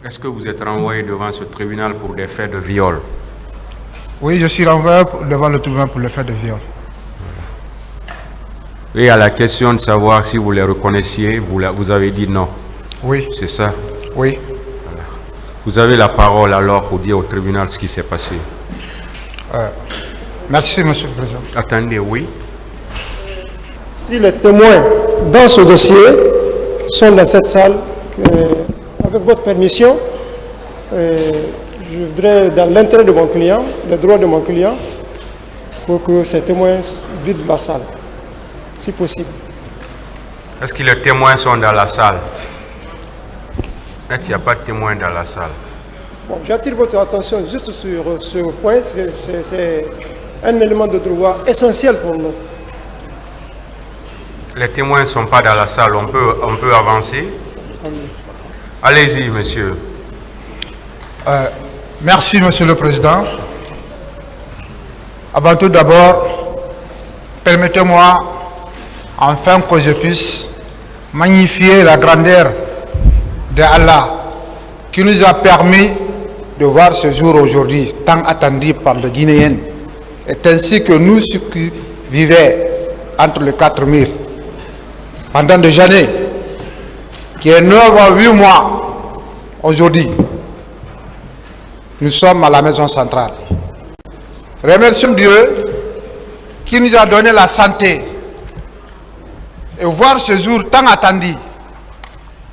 Est-ce que vous êtes renvoyé devant ce tribunal pour des faits de viol? Oui, je suis renvoyé devant le tribunal pour les faits de viol. Et à la question de savoir si vous les reconnaissiez, vous avez dit non. Oui. C'est ça? Oui. Voilà. Vous avez la parole alors pour dire au tribunal ce qui s'est passé. Merci, Monsieur le Président. Attendez, oui. Si les témoins dans ce dossier sont dans cette salle, avec votre permission, je voudrais, dans l'intérêt de mon client, les droits de mon client, pour que ces témoins vident la salle, si possible. Est-ce que les témoins sont dans la salle? Est-ce qu'il n'y a pas de témoins dans la salle? Bon, j'attire votre attention juste sur ce point. C'est un élément de droit essentiel pour nous. Les témoins ne sont pas dans la salle. On peut avancer. Allez-y, monsieur. Merci, Monsieur le Président. Avant tout d'abord, permettez-moi, enfin que je puisse magnifier la grandeur de Allah qui nous a permis de voir ce jour aujourd'hui, tant attendu par le Guinéen, et ainsi que nous qui vivaient entre les 4 murs pendant des années, qui est 9 à 8 mois aujourd'hui. Nous sommes à la maison centrale. Remercions Dieu qui nous a donné la santé et voir ce jour tant attendu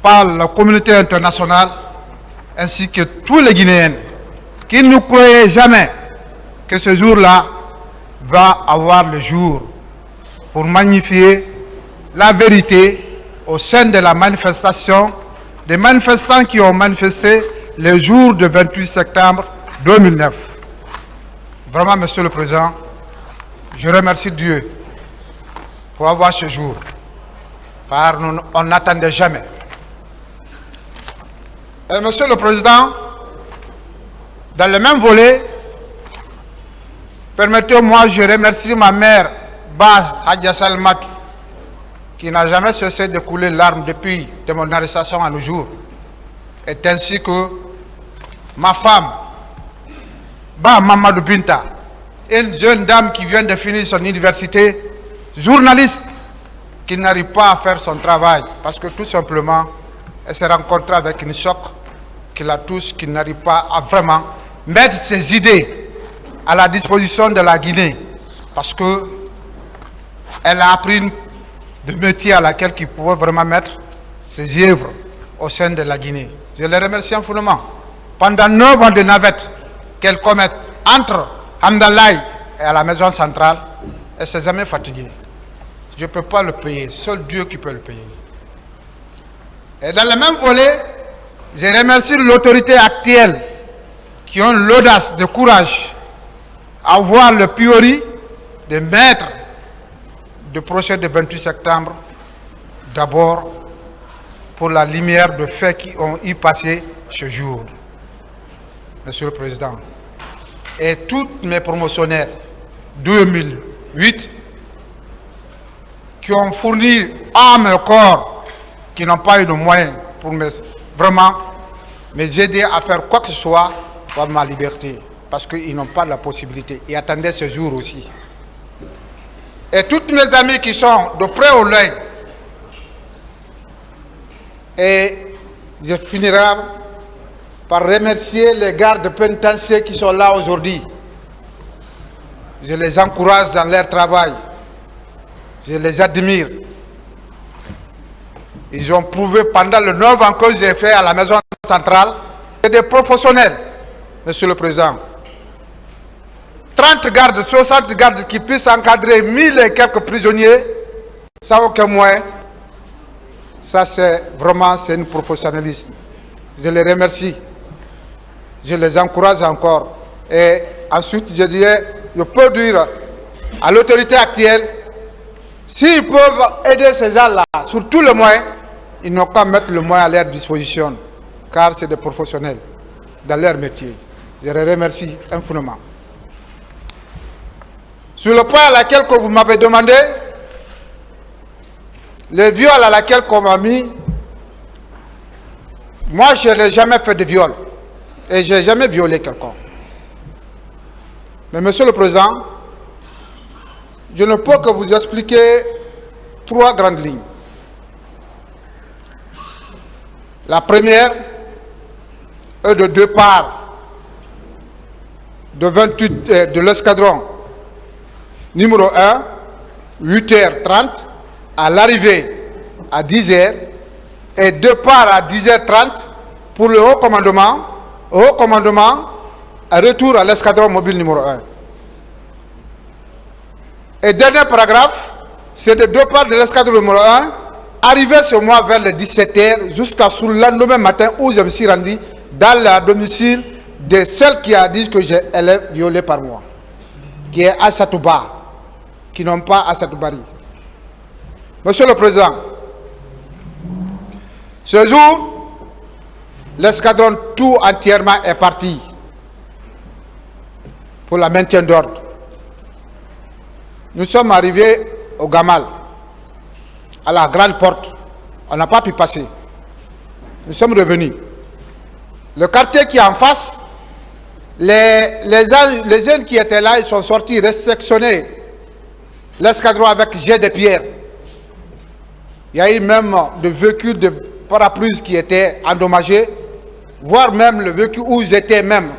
par la communauté internationale ainsi que tous les Guinéens qui ne croyaient jamais que ce jour-là va avoir le jour pour magnifier la vérité au sein de la manifestation des manifestants qui ont manifesté le jour du 28 septembre 2009. Vraiment, Monsieur le Président, je remercie Dieu pour avoir ce jour, car on n'attendait jamais. Et Monsieur le Président, dans le même volet, permettez-moi, je remercie ma mère, Ba Hadja Salmatou, qui n'a jamais cessé de couler larmes depuis de mon arrestation à nos jours, et ainsi que ma femme, Ba Mamadou Binta, une jeune dame qui vient de finir son université, journaliste, qui n'arrive pas à faire son travail, parce que tout simplement, elle s'est rencontrée avec une choc qui la touche, qui n'arrive pas à vraiment mettre ses idées à la disposition de la Guinée, parce que elle a appris de métier à laquelle il pouvait vraiment mettre ses œuvres au sein de la Guinée. Je les remercie infiniment. Pendant 9 ans de navette qu'elle commet entre Hamdallah et à la maison centrale, elle ne s'est jamais fatiguée. Je ne peux pas le payer, seul Dieu qui peut le payer. Et dans le même volet, je remercie l'autorité actuelle qui ont l'audace, le courage à voir le priori de mettre le procès du 28 septembre, d'abord pour la lumière de faits qui ont y passé ce jour. Monsieur le Président, et tous mes promotionnaires 2008 qui ont fourni âme et corps, qui n'ont pas eu de moyens pour vraiment m'aider à faire quoi que ce soit pour ma liberté, parce qu'ils n'ont pas la possibilité. Ils attendaient ce jour aussi. Et toutes mes amis qui sont de près au loin, et je finirai par remercier les gardes pénitentiaires qui sont là aujourd'hui. Je les encourage dans leur travail. Je les admire. Ils ont prouvé pendant le 9 ans que j'ai fait à la maison centrale, c'est des professionnels, Monsieur le Président. 30 gardes, 60 gardes qui puissent encadrer 1000 et quelques prisonniers, sans aucun moyen. Ça, c'est vraiment un professionnalisme. Je les remercie. Je les encourage encore. Et ensuite, je dirais, je peux dire à l'autorité actuelle, s'ils peuvent aider ces gens-là sur tous les moyens, ils n'ont qu'à mettre le moyen à leur disposition, car c'est des professionnels dans leur métier. Je les remercie infiniment. Sur le point à laquelle vous m'avez demandé, le viol à laquelle on m'a mis, Moi, je n'ai jamais fait de viol. Et je n'ai jamais violé quelqu'un. Mais Monsieur le Président, je ne peux que vous expliquer 3 grandes lignes. La première est de 2 parts de 28 de l'escadron numéro 1, 8h30, à l'arrivée à 10h, et 2 parts à 10h30 pour le haut commandement, à retour à l'escadron mobile numéro 1. Et dernier paragraphe, c'est de 2 parts de l'escadron numéro 1, arrivé chez moi vers les 17h, jusqu'à sous le lendemain matin où je me suis rendu dans le domicile de celle qui a dit que elle est violée par moi, qui est Asatouba, qui n'ont pas Asatoubari. Monsieur le Président, ce jour, l'escadron tout entièrement est parti pour le maintien d'ordre. Nous sommes arrivés au Gamal, à la grande porte. On n'a pas pu passer. Nous sommes revenus. Le quartier qui est en face, les jeunes qui étaient là, ils sont sortis réceptionner l'escadron avec jet de pierre. Il y a eu même des véhicules de parapluies qui étaient endommagés, voire même le véhicule où j'étais même.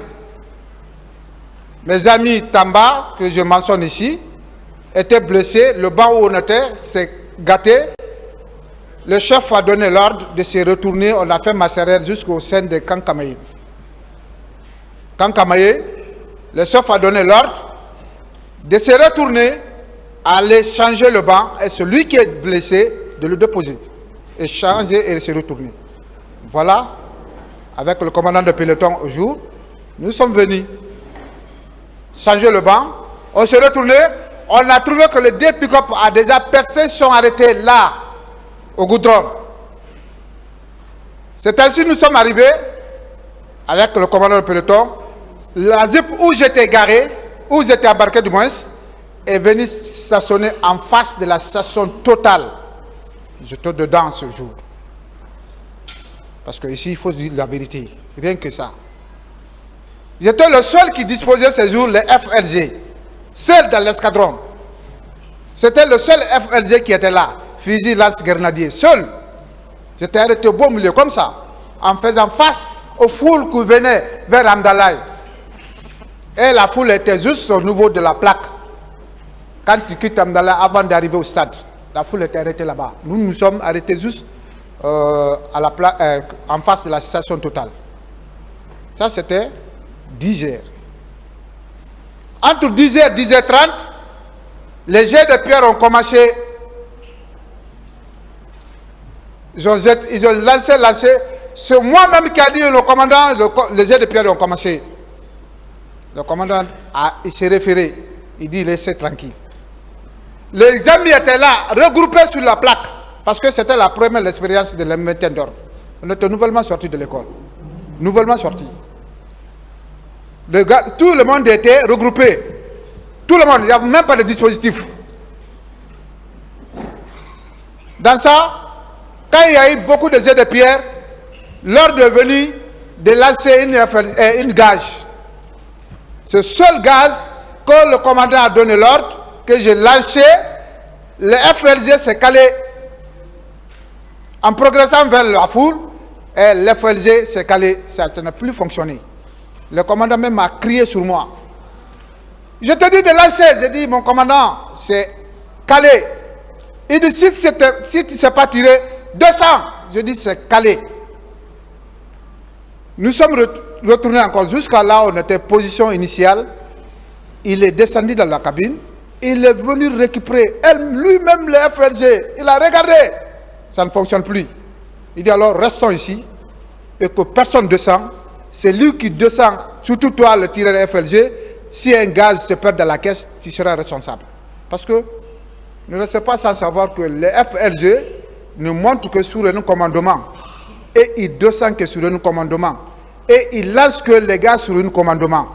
Mes amis Tamba, que je mentionne ici, étaient blessés. Le banc où on était s'est gâté. Le chef a donné l'ordre de se retourner. On a fait macéraire jusqu'au sein de Kankamaye. Kankamaye, le chef a donné l'ordre de se retourner, aller changer le banc et celui qui est blessé de le déposer et changer et se retourner. Voilà, avec le commandant de peloton au jour, nous sommes venus changer le banc. On s'est retourné, on a trouvé que les 2 pick-up a déjà percé, sont arrêtés là, au goudron. C'est ainsi que nous sommes arrivés avec le commandant de peloton. La zip où j'étais garé, où j'étais embarqué du moins, est venu stationner en face de la station Total. J'étais dedans ce jour. Parce qu'ici, il faut dire la vérité. Rien que ça. J'étais le seul qui disposait ce jour les FLG. Seul dans l'escadron. C'était le seul FLG qui était là. Fusil lance-grenadier. Seul. J'étais arrêté au beau milieu, comme ça. En faisant face aux foules qui venaient vers Amdalaï. Et la foule était juste au niveau de la plaque. Quand tu quittes Amdalaï avant d'arriver au stade. La foule était arrêtée là-bas. Nous nous sommes arrêtés juste à la en face de la station Total. Ça, c'était 10h. Entre 10h et 10h30, les jets de pierre ont commencé. Ils ont lancé. C'est moi-même qui a dit le commandant, les jets de pierre ont commencé. Le commandant il s'est référé. Il dit laissez tranquille. Les amis étaient là, regroupés sur la plaque, parce que c'était la première expérience de la maintien d'ordre. On était nouvellement sortis de l'école. Nouvellement sortis. Tout le monde était regroupé. Tout le monde, il n'y avait même pas de dispositif. Dans ça, quand il y a eu beaucoup de jets de pierre, l'ordre est venu de lancer une gage. Ce seul gaz que le commandant a donné l'ordre, que j'ai lancé, le FLG s'est calé en progressant vers la foule, et le FLG s'est calé, ça n'a plus fonctionné. Le commandant même a crié sur moi. Je te dis de lancer, j'ai dit mon commandant, c'est calé. Il dit si tu ne sais pas tirer, 200. Je dis c'est calé. Nous sommes retournés encore jusqu'à là où on était position initiale. Il est descendu dans la cabine. Il est venu récupérer lui-même le FLG. Il a regardé. Ça ne fonctionne plus. Il dit alors restons ici et que personne ne descend. C'est lui qui descend, surtout toi le tireur FLG. Si un gaz se perd dans la caisse, tu seras responsable. Parce que ne restez pas sans savoir que le FLG ne monte que sur un commandement. Et il descend que sur un commandement. Et il lance que les gaz sur un commandement.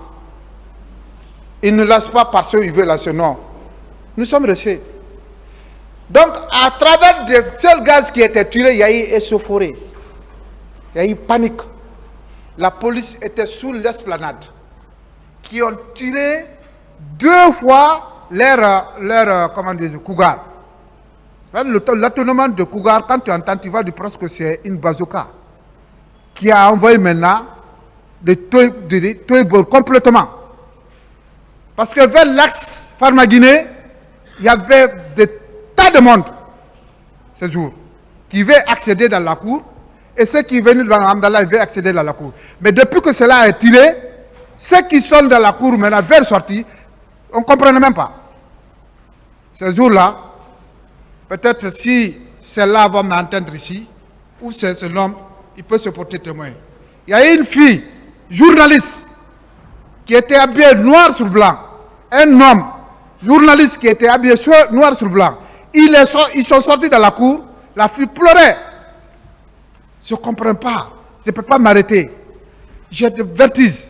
Il ne lance pas parce qu'il veut lancer, non. Nous sommes restés. Donc, à travers des seuls gaz qui étaient tirés, il y a eu échauffourée. Il Il y a eu panique. La police était sous l'esplanade, qui ont tiré 2 fois leur comment dire, cougar. L'atonement de cougar, quand tu entends, tu vas du presque c'est une bazooka qui a envoyé maintenant des toits complètement. Parce que vers l'axe Farmaguiné, il y avait des tas de monde ce jour qui veulent accéder dans la cour. Et ceux qui venaient dans l'Amdallah, ils veulent accéder dans la cour. Mais depuis que cela est tiré, ceux qui sont dans la cour maintenant vers sortie, on ne comprenait même pas. Ce jour-là, peut-être si celle-là va m'entendre ici, ou c'est ce homme, il peut se porter témoin. Il y a une fille, journaliste, qui était habillée noir sur blanc. Un homme, journaliste, qui était habillé noir sur blanc. Ils sont sortis dans la cour, la fille pleurait. Je ne comprends pas, je ne peux pas m'arrêter. J'ai des vertiges.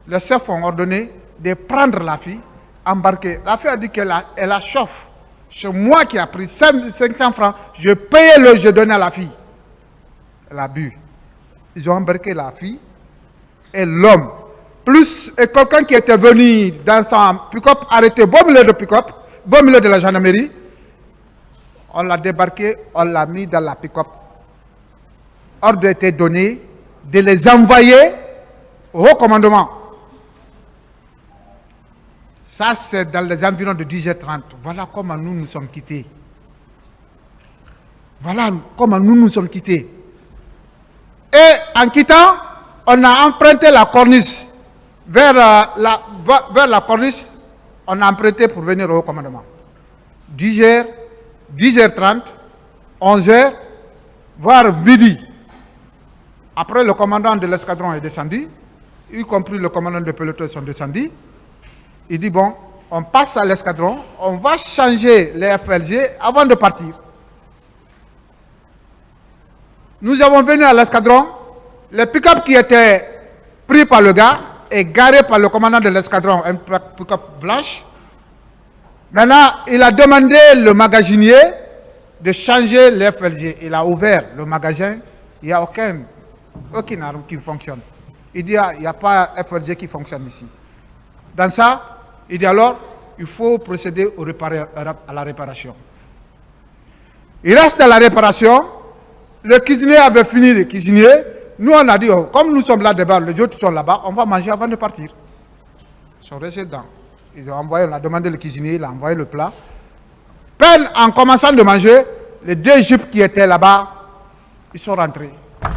Les chefs ont ordonné de prendre la fille, embarquer. La fille a dit qu'elle a chauffe. C'est moi qui ai pris 500 francs, je payais je donnais à la fille. Elle a bu. Ils ont embarqué la fille et l'homme. Plus quelqu'un qui était venu dans son pick-up, arrêté, beau milieu de pick-up, beau milieu de la gendarmerie. On l'a débarqué, on l'a mis dans la pick-up. Ordre a été donné de les envoyer au haut commandement. Ça, c'est dans les environs de 10h30. Voilà comment nous nous sommes quittés. Voilà comment nous nous sommes quittés. Et en quittant, on a emprunté la corniche. Vers la corniche, on a emprunté pour venir au haut commandement. 10h, 10h30, 11h, voire midi. Après, le commandant de l'escadron est descendu, y compris le commandant de peloton sont descendus. Il dit, bon, on passe à l'escadron, on va changer les FLG avant de partir. Nous avons venu à l'escadron, le pick-up qui était pris par le gars est garé par le commandant de l'escadron, un pick-up blanche. Maintenant, il a demandé le magasinier de changer les FLG. Il a ouvert le magasin, il n'y a aucune arme qui fonctionne. Il dit, il n'y a pas FLG qui fonctionne ici. Dans ça, il dit alors, il faut procéder à la réparation. Il reste à la réparation. Le cuisinier avait fini de cuisiner. Nous, on a dit, oh, comme nous sommes là dedans, les autres sont là-bas, on va manger avant de partir. Ils sont restés dedans. Ils ont envoyé, on a demandé le cuisinier, il a envoyé le plat. Peine en commençant de manger, les 2 jeeps qui étaient là-bas, ils sont rentrés.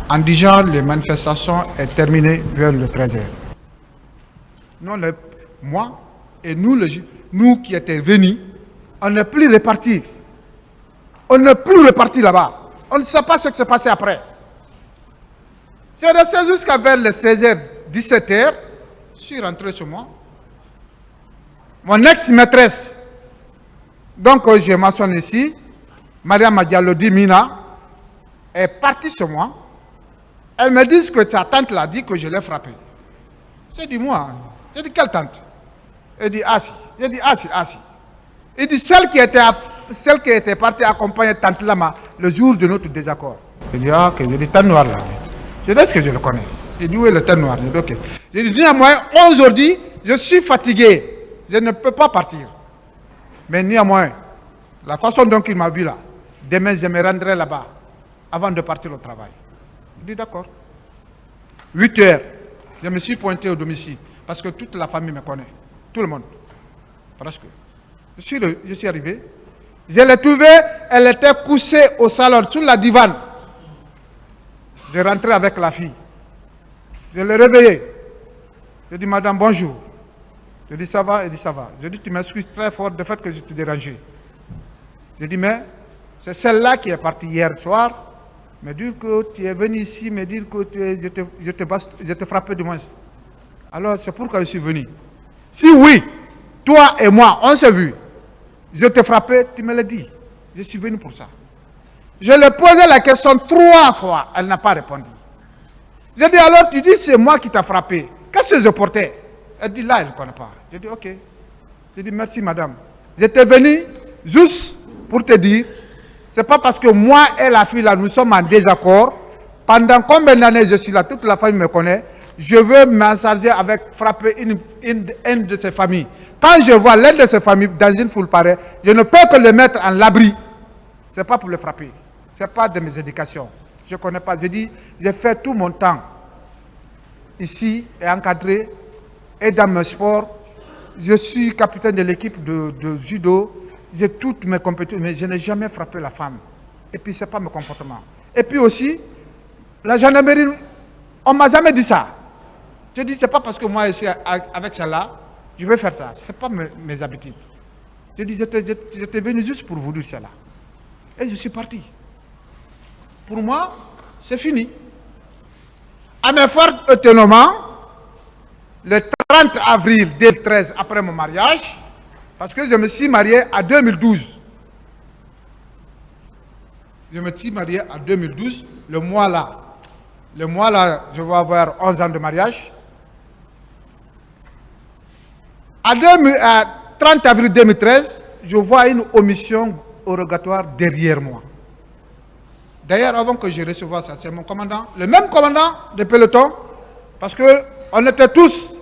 En disant, les manifestations est terminée vers le 13h. Moi et nous qui étions venus, on n'est plus repartis. On n'est plus repartis là-bas. On ne sait pas ce qui s'est passé après. C'est resté jusqu'à vers les 16h, 17h. Je suis rentré chez moi. Mon ex-maîtresse, donc je mentionne ici, Maria Diallo-Di Mina, est partie chez moi. Elle me dit que sa tante l'a dit que je l'ai frappée. J'ai dit moi. J'ai dit quelle tante? Elle dit ah si. J'ai dit ah si. Il dit celle qui était partie accompagner tante Lama le jour de notre désaccord. J'ai dit ah ok. J'ai dit teint noir là. Je dis est-ce que je le connais? J'ai dit où est le teint noir? J'ai dit ok. J'ai dit néanmoins aujourd'hui je suis fatigué. Je ne peux pas partir. Mais néanmoins, la façon dont il m'a vu là, demain je me rendrai là-bas avant de partir au travail. Je dis d'accord. 8h, je me suis pointé au domicile parce que toute la famille me connaît. Tout le monde. Presque. Je suis arrivé. Je l'ai trouvée, elle était couchée au salon, sur la divan. Je rentrais avec la fille. Je l'ai réveillée. Je dis, madame, bonjour. Je dis, ça va? Elle dit, ça va. Je dis, tu m'excuses très fort du fait que je t'ai dérangé. Je dis, mais c'est celle-là qui est partie hier soir, me dire que tu es venu ici, me dire que je te frappais du moins. Alors, c'est pourquoi je suis venu. Si oui, toi et moi, on s'est vu, je te frappais, tu me l'as dit. Je suis venu pour ça. Je lui ai posé la question 3 fois, elle n'a pas répondu. J'ai dit, alors tu dis, c'est moi qui t'ai frappé. Qu'est-ce que je portais? Elle dit, là, elle ne connaît pas. J'ai dit, ok. J'ai dit, merci madame. J'étais venu juste pour te dire, c'est pas parce que moi et la fille là, nous sommes en désaccord Pendant combien d'années je suis là, toute la famille me connaît, je veux m'en charger avec frapper une de ces familles. Quand je vois l'un de ces familles dans une foule pareille, je ne peux que le mettre en l'abri. Ce n'est pas pour le frapper. Ce n'est pas de mes éducations. Je ne connais pas. Je dis, j'ai fait tout mon temps ici et encadré et dans mes sports. Je suis capitaine de l'équipe de judo. J'ai toutes mes compétences, mais je n'ai jamais frappé la femme. Et puis, ce n'est pas mon comportement. Et puis aussi, la gendarmerie, on ne m'a jamais dit ça. Je dis, ce n'est pas parce que moi, ici, avec celle-là, je vais faire ça. Ce n'est pas mes habitudes. Je dis, j'étais venu juste pour vous dire cela. Et je suis parti. Pour moi, c'est fini. À mes forts étonnements, le 30 avril 2013, après mon mariage, parce que je me suis marié en 2012. Je me suis marié en 2012, le mois là, je vais avoir 11 ans de mariage. À 30 avril 2013, je vois une omission rogatoire derrière moi. D'ailleurs, avant que je recevoie ça, c'est mon commandant, le même commandant de peloton, parce qu'on était tous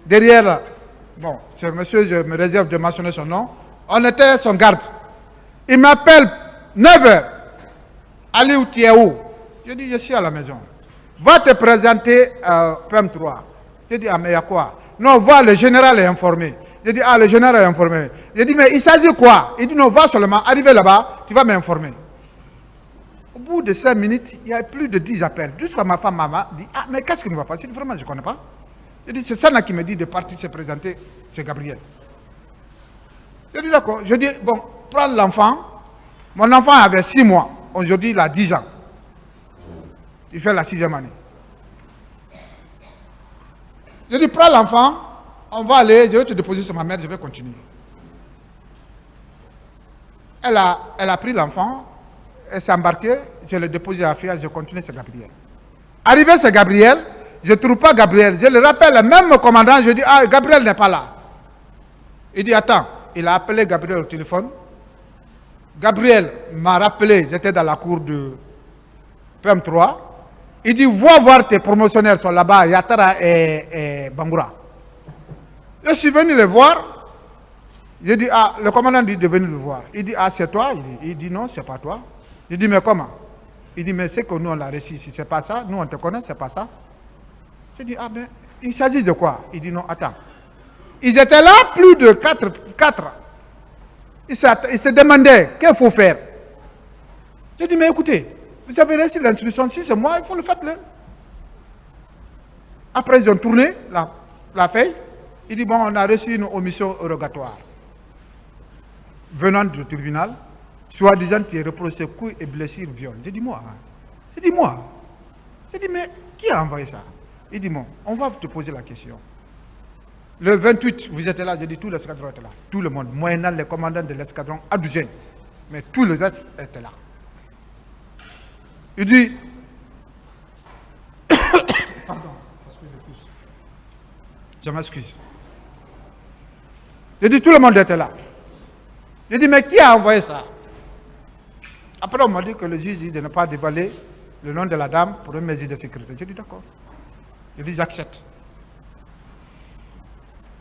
derrière, bon, ce monsieur, je me réserve de mentionner son nom, on était son garde. Il m'appelle 9h, allez où tu es où? Je dis, je suis à la maison. Va te présenter à PM3. Je dis, ah mais il y a quoi? Non, va, le général est informé. Je dis, ah, le général est informé. Je dis, mais il s'agit quoi? Il dit, non, va seulement, arrive là-bas, tu vas m'informer. Au bout de 5 minutes, il y a plus de 10 appels. Jusqu'à ma femme m'a dit, ah, mais qu'est-ce qui ne va pas? Je dis, vraiment, je ne connais pas. Je dis, c'est ça qui me dit de partir se présenter, c'est Gabriel. Je dis, d'accord. Je dis, bon, prends l'enfant. Mon enfant avait 6 mois. Aujourd'hui, il a 10 ans. Il fait la 6e année. Je dis, prends l'enfant, on va aller, je vais te déposer sur ma mère, je vais continuer. Elle a pris l'enfant, elle s'est embarquée, je l'ai déposé à Fia, je continue sur Gabriel. Arrivé sur Gabriel, je ne trouve pas Gabriel. Je le rappelle, même commandant, je dis, ah, Gabriel n'est pas là. Il dit, attends, il a appelé Gabriel au téléphone. Gabriel m'a rappelé, j'étais dans la cour de PM3. Il dit, va voir tes promotionnaires sont là-bas, Yatara et Bangoura. Je suis venu les voir. J'ai dit, ah, le commandant dit de venir le voir. Il dit, ah, c'est toi? Il dit, non, c'est pas toi. Je dis, mais comment? Il dit, mais c'est que nous, on l'a reçu ici, c'est pas ça. Nous, on te connaît, c'est pas ça. J'ai dit, ah, ben, il s'agit de quoi? Il dit, non, attends. Ils étaient là, plus de 4. Ils se demandaient, qu'est-ce qu'il faut faire? J'ai dit, mais écoutez, vous avez reçu l'instruction, si c'est moi, il faut le faire. Après, ils ont tourné la feuille. Il dit, bon, on a reçu une omission rogatoire. Venant du tribunal, soi-disant, tu es reproché coups et blessures, viol. J'ai dit, moi. J'ai dit, moi. J'ai dit, mais qui a envoyé ça? Il dit, bon, on va te poser la question. Le 28, vous étiez là, j'ai dit, tout l'escadron était là. Tout le monde, moyennant les commandants de l'escadron à douzaine. Mais tout le reste était là. Il dit, pardon, parce que je tousse. Je m'excuse. J'ai dit, tout le monde était là. J'ai dit, mais qui a envoyé ça? Après, on m'a dit que le juge dit de ne pas dévoiler le nom de la dame pour une mesure de sécurité. J'ai dit, d'accord. J'ai dit, j'accepte.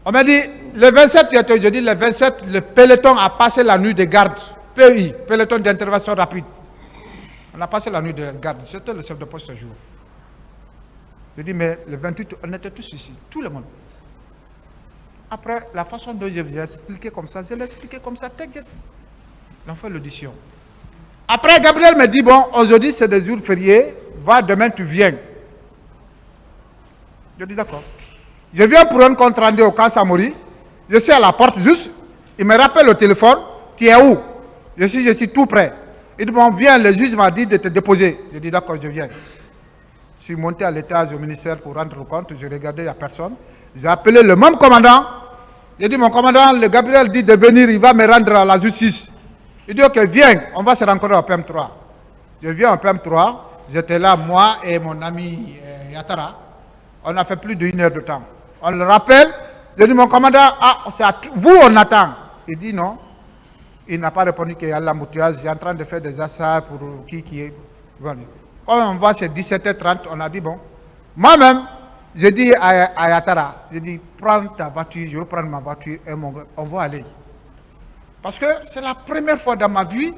On m'a dit, le 27, je dis, le 27, le peloton a passé la nuit de garde. PI, peloton d'intervention rapide. On a passé la nuit de garde. C'était le chef de poste ce jour. J'ai dit, mais le 28, on était tous ici, tout le monde. Après, la façon dont je vous ai expliqué comme ça, je l'ai expliqué comme ça, texte. On fait l'audition. Après, Gabriel me dit, bon, aujourd'hui c'est des jours fériés, va, demain tu viens. Je dis, d'accord. Je viens pour un compte rendu au camp Samori. Je suis à la porte juste. Il me rappelle au téléphone, tu es où? Je suis tout prêt. Il dit, bon, viens, le juge m'a dit de te déposer. Je dis, d'accord, je viens. Je suis monté à l'étage au ministère pour rendre compte. Je regardais, il n'y a personne. J'ai appelé le même commandant. J'ai dit, mon commandant, le Gabriel dit de venir, il va me rendre à la justice. Il dit, ok, viens, on va se rencontrer au PM3. Je viens au PM3. J'étais là, moi et mon ami Yatara. On a fait plus d'1 heure de temps. On le rappelle. Je dis, mon commandant, ah, c'est à vous, on attend. Il dit non. Il n'a pas répondu qu'il y a l'embouteillage. J'ai en train de faire des assailles pour qui est. Bon. Quand on voit c'est 17h30, on a dit bon. Moi-même, je dis à Yatara, je dis prends ta voiture, je veux prendre ma voiture et on va aller. Parce que c'est la première fois dans ma vie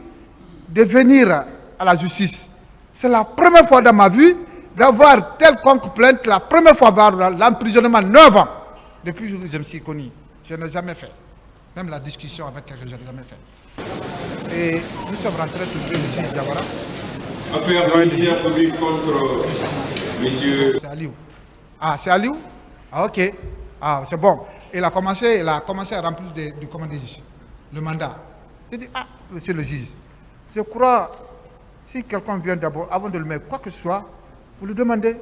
de venir à la justice. C'est la première fois dans ma vie d'avoir quelconque plainte, la première fois d'avoir l'emprisonnement 9 ans. Depuis que je me suis connu, je n'ai jamais fait. Même la discussion avec quelqu'un, je n'ai jamais fait. Et nous sommes rentrés tous les deux ici, Diawara. Affaire policière publique contre monsieur... C'est Aliou. Ah, c'est Aliou? Ah, ok. Ah, c'est bon. Il a commencé à remplir le mandat. Il dit, ah, monsieur le juge, je crois, si quelqu'un vient d'abord, avant de le mettre quoi que ce soit, vous lui demandez.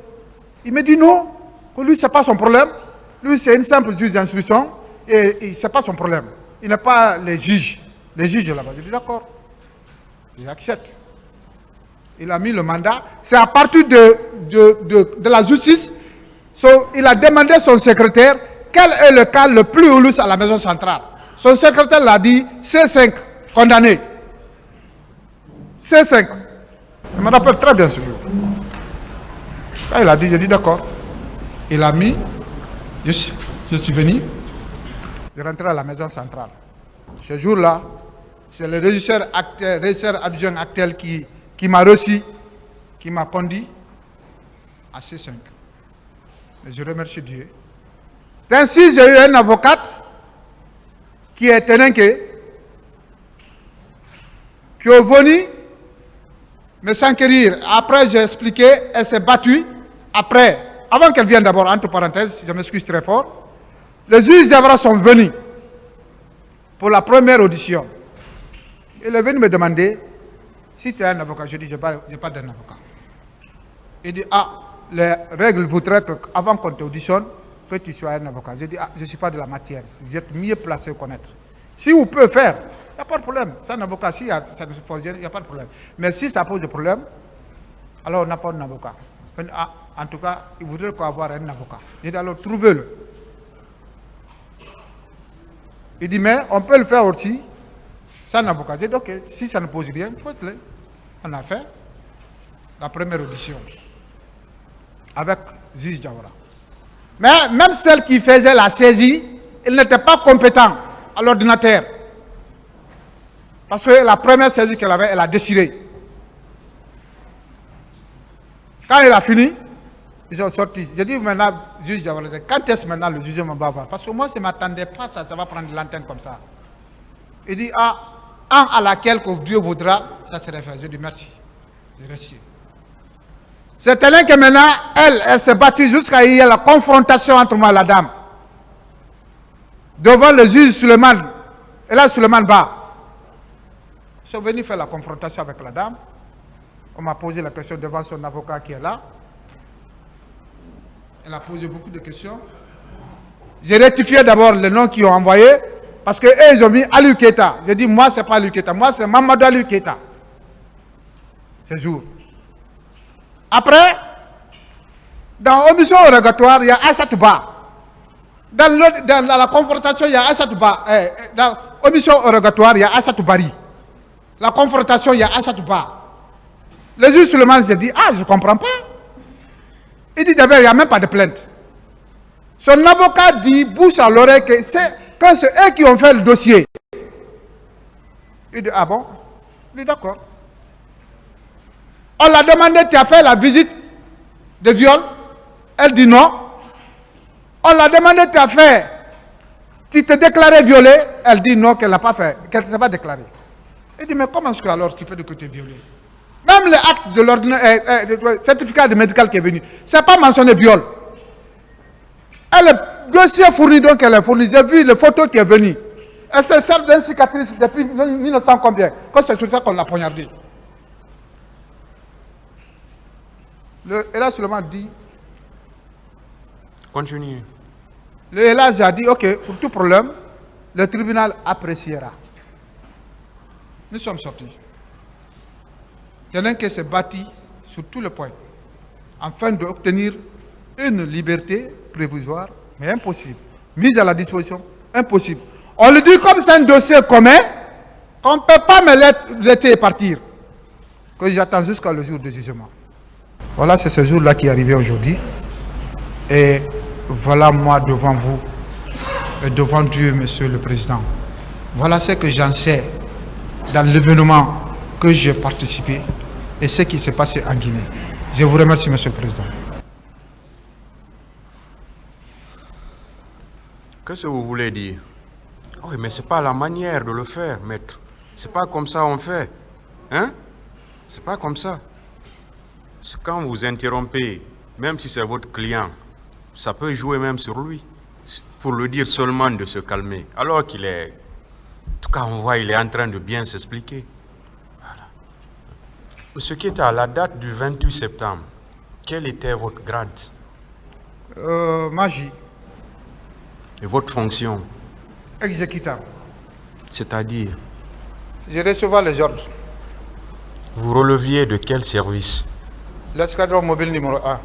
Il me dit non, que lui, ce n'est pas son problème. Lui, c'est une simple juge d'instruction et ce n'est pas son problème. Il n'a pas les juges. Les juges là-bas. Je dis d'accord. Il accepte. Il a mis le mandat. C'est à partir de la justice. Il a demandé son secrétaire quel est le cas le plus houlous à la maison centrale. Son secrétaire l'a dit, C5, condamné. C5. Je me rappelle très bien ce jour. Quand il a dit, j'ai dit d'accord. Il a mis, je suis venu, je rentré à la maison centrale. Ce jour-là, c'est le régisseur adjoint actuel qui m'a reçu, qui m'a conduit à C5. Mais je remercie Dieu. Ainsi, j'ai eu un avocat qui est Tenenke, qui est venu me s'enquérir. Après, j'ai expliqué, elle s'est battue. Après, avant qu'elle vienne d'abord, entre parenthèses, je m'excuse très fort, les juges d'Avra sont venus pour la première audition. Il est venu me demander si tu as un avocat. Je dis, je n'ai pas d'un avocat. Il dit, ah, les règles voudraient qu'avant qu'on t'auditionne, que tu sois un avocat. Je dis, ah, je ne suis pas de la matière. Vous êtes mieux placé à connaître. Si vous pouvez faire, il n'y a pas de problème. C'est un avocat, si ça ne se pose, il n'y a pas de problème. Mais si ça pose des problèmes, alors on n'a pas un avocat. Ah, en tout cas, il voudrait avoir un avocat. Je dis, alors trouvez-le. Il dit, mais on peut le faire aussi sans avocat. J'ai dit, ok, si ça ne pose rien, pose-le. On a fait la première audition avec juge Diawara. Mais même celle qui faisait la saisie, il n'était pas compétent à l'ordinateur. Parce que la première saisie qu'elle avait, elle a déchiré. Quand il a fini, ils sont sortis. J'ai dit maintenant, juge Diawara, quand est-ce maintenant le jugement va voir? Parce que moi, je ne m'attendais pas ça va prendre l'antenne comme ça. Il dit, ah, un à laquelle que Dieu voudra, ça serait fait. Je dis merci. Je remercie. C'est elle que maintenant, elle s'est battue jusqu'à y a la confrontation entre moi et la dame. Devant le juge Suleiman. Et là, Suleiman Ba. Ils sont venus faire la confrontation avec la dame. On m'a posé la question devant son avocat qui est là. Elle a posé beaucoup de questions. J'ai rectifié d'abord les noms qu'ils ont envoyés. Parce qu'eux, ils ont mis Aliou Keita. J'ai dit, moi, ce n'est pas Aliou Keita. Moi, c'est Mamadou Aliou Keita. Ce jour. Après, dans l'omission rogatoire, il y a Aïssa Touba. Dans la confrontation, il y a Aïssa Touba. Dans l'omission rogatoire, il y a Aïssa Toubari. La confrontation, il y a Aïssa Touba. Le juge Suleiman s'est dit, ah, je ne comprends pas. Il dit d'abord, il n'y a même pas de plainte. Son avocat dit, bouche à l'oreille, que quand c'est eux qui ont fait le dossier. Il dit, ah bon? Il dit, d'accord. On l'a demandé, tu as fait la visite de viol? Elle dit non. On l'a demandé, tu t'es déclaré violée? Elle dit non, qu'elle n'a pas fait, qu'elle ne s'est pas déclarée. Il dit, mais comment est-ce que alors tu peux dire que tu es violée? Même l'acte de l'ordinaire, le certificat de médical qui est venu, ce n'est pas mentionné viol. Et le dossier fourni, donc elle a fourni, j'ai vu les photos qui est venue. Elle se sert d'une cicatrice depuis 1900 combien? Quand c'est sur ça qu'on l'a poignardé. Et là, Suleiman dit. Continue. Et là, j'ai dit, ok, pour tout problème, le tribunal appréciera. Nous sommes sortis. Tenenke s'est bâti sur tous les points, afin d'obtenir une liberté provisoire, mais impossible. Mise à la disposition, impossible. On lui dit comme c'est un dossier commun, qu'on ne peut pas me laisser partir, que j'attends jusqu'à le jour du jugement. Voilà, c'est ce jour-là qui est arrivé aujourd'hui. Et voilà moi devant vous, et devant Dieu, Monsieur le Président. Voilà ce que j'en sais dans l'événement que j'ai participé et ce qui s'est passé en Guinée. Je vous remercie, Monsieur le Président. Qu'est-ce que vous voulez dire? Oui, mais c'est pas la manière de le faire, maître. C'est pas comme ça on fait. Hein? C'est pas comme ça. C'est quand vous interrompez, même si c'est votre client, ça peut jouer même sur lui, pour le dire seulement de se calmer. Alors qu'il est... En tout cas, on voit qu'il est en train de bien s'expliquer. Voilà. Monsieur Keita, à la date du 28 septembre, quel était votre grade? Magie. Et votre fonction? Exécutant. C'est-à-dire? Je recevais les ordres. Vous releviez de quel service? L'escadron mobile numéro 1.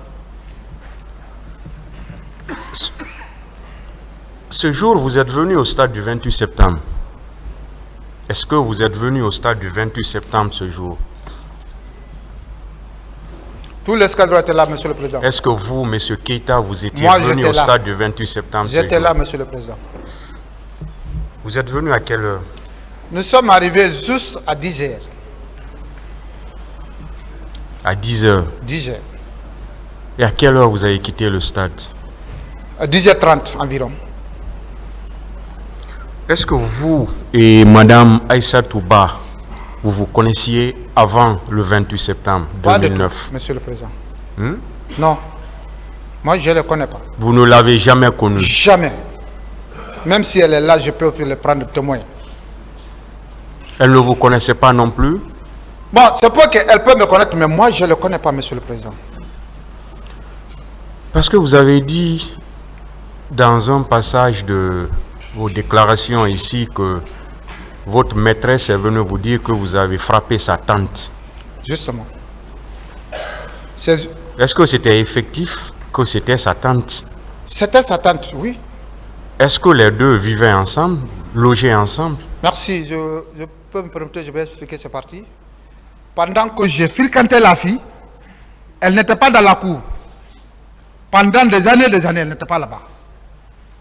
Ce jour, vous êtes venu au stade du 28 septembre. Est-ce que vous êtes venu au stade du 28 septembre ce jour? Tout l'escadron était là, Monsieur le Président. Est-ce que vous, Monsieur Keita, vous étiez Moi, venu j'étais au là. stade du 28 septembre ce J'étais jour? là, Monsieur le Président. Vous êtes venu à quelle heure? Nous sommes arrivés juste à 10 heures. À 10 heures. 10 heures. Et à quelle heure vous avez quitté le stade? À 10h30 environ. Est-ce que vous et Madame Aïssa Touba, vous vous connaissiez avant le 28 septembre Pas de tout, 2009? Monsieur le Président. Hmm? Non. Moi, je ne le connais pas. Vous ne l'avez jamais connue? Jamais. Même si elle est là, je peux le prendre témoin. Elle ne vous connaissait pas non plus? Bon, c'est pas qu'elle peut me connaître, mais moi, je ne le connais pas, Monsieur le Président. Parce que vous avez dit dans un passage de vos déclarations ici que votre maîtresse est venue vous dire que vous avez frappé sa tante. Justement. Est-ce que c'était effectif que c'était sa tante? C'était sa tante, oui. Est-ce que les deux vivaient ensemble, logeaient ensemble? Merci, je peux me permettre, je vais expliquer, c'est parti. Pendant que j'ai fréquenté la fille, elle n'était pas dans la cour. Pendant des années, elle n'était pas là-bas.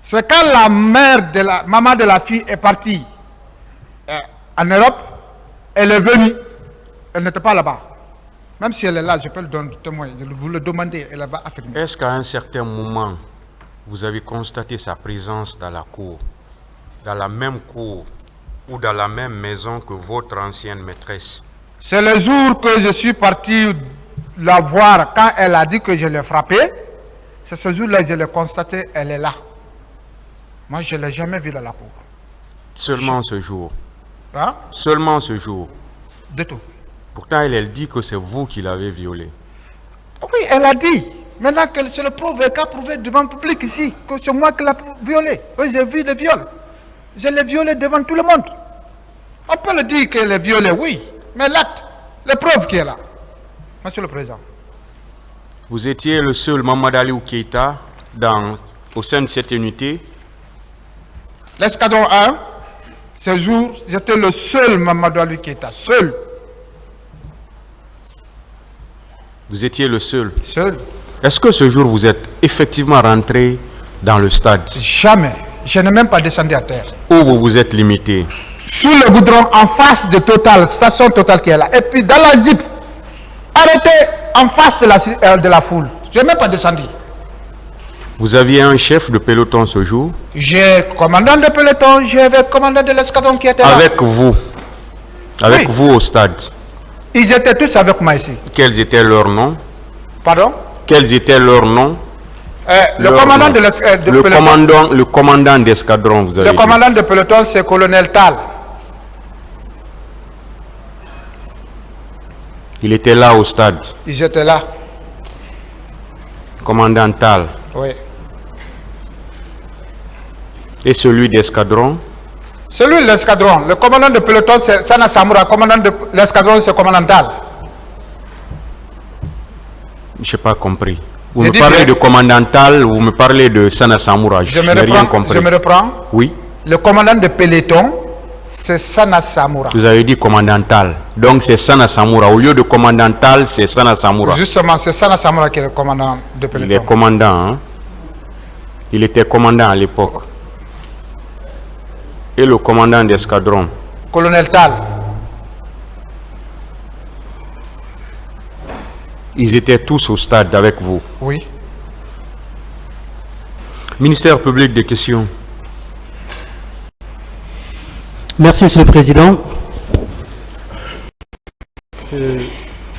C'est quand la maman de la fille est partie en Europe, elle est venue, elle n'était pas là-bas. Même si elle est là, je peux le donner témoin, je vous le demander, elle va affirmer. Est-ce qu'à un certain moment, vous avez constaté sa présence dans la cour, dans la même cour ou dans la même maison que votre ancienne maîtresse? C'est le jour que je suis parti la voir quand elle a dit que je l'ai frappée. C'est ce jour-là que je l'ai constaté, elle est là. Moi, je ne l'ai jamais vue dans la cour. Seulement ce jour? Hein? Seulement ce jour? De tout. Pourtant, elle dit que c'est vous qui l'avez violée. Oui, elle a dit. Maintenant que c'est le prouvé, qu'a prouvé devant le public ici, que c'est moi qui l'ai violée. Oui, j'ai vu le viol. Je l'ai violée devant tout le monde. On peut le dire qu'elle est violée, oui. Mais l'acte, la preuve qui est là. Monsieur le Président. Vous étiez le seul Mamadou Aliou Keita au sein de cette unité? L'escadron 1, ce jour, j'étais le seul Mamadou Aliou Keita, seul. Vous étiez le seul? Seul. Est-ce que ce jour, vous êtes effectivement rentré dans le stade? Jamais. Je n'ai même pas descendu à terre. Où vous vous êtes limité? Sous le goudron, en face de Total, station Total qui est là. Et puis dans la Jeep, arrêté en face de la foule. Je n'ai même pas descendu. Vous aviez un chef de peloton ce jour? J'ai commandant de peloton, j'avais commandant de l'escadron qui était là. Avec vous? Avec Oui. vous au stade? Ils étaient tous avec moi ici. Quels étaient leurs noms? Pardon? Quels étaient leurs noms? Le commandant de peloton. Le commandant d'escadron, vous avez Le dit. commandant de peloton, c'est colonel Tal. Il était là au stade. Ils étaient là. Commandant Tal. Oui. Et celui d'escadron? Celui de l'escadron, le commandant de peloton, c'est Sana Samoura. Le commandant de l'escadron, c'est commandant Tal. Je n'ai pas compris. Vous J'ai me dit parlez que- de commandant Tal, vous me parlez de Sana Samoura. Je n'ai rien compris. Je me reprends. Oui. Le commandant de peloton, c'est Sana Samoura. Vous avez dit commandantal. Donc c'est Sana Samoura. Au lieu de commandantal, c'est Sana Samoura. Justement, c'est Sana Samoura qui est le commandant de Il est peloton. commandant. Hein? Il était commandant à l'époque. Et le commandant d'escadron. Colonel Tal, Ils étaient tous au stade avec vous. oui. Ministère public des questions. Merci, Monsieur le Président.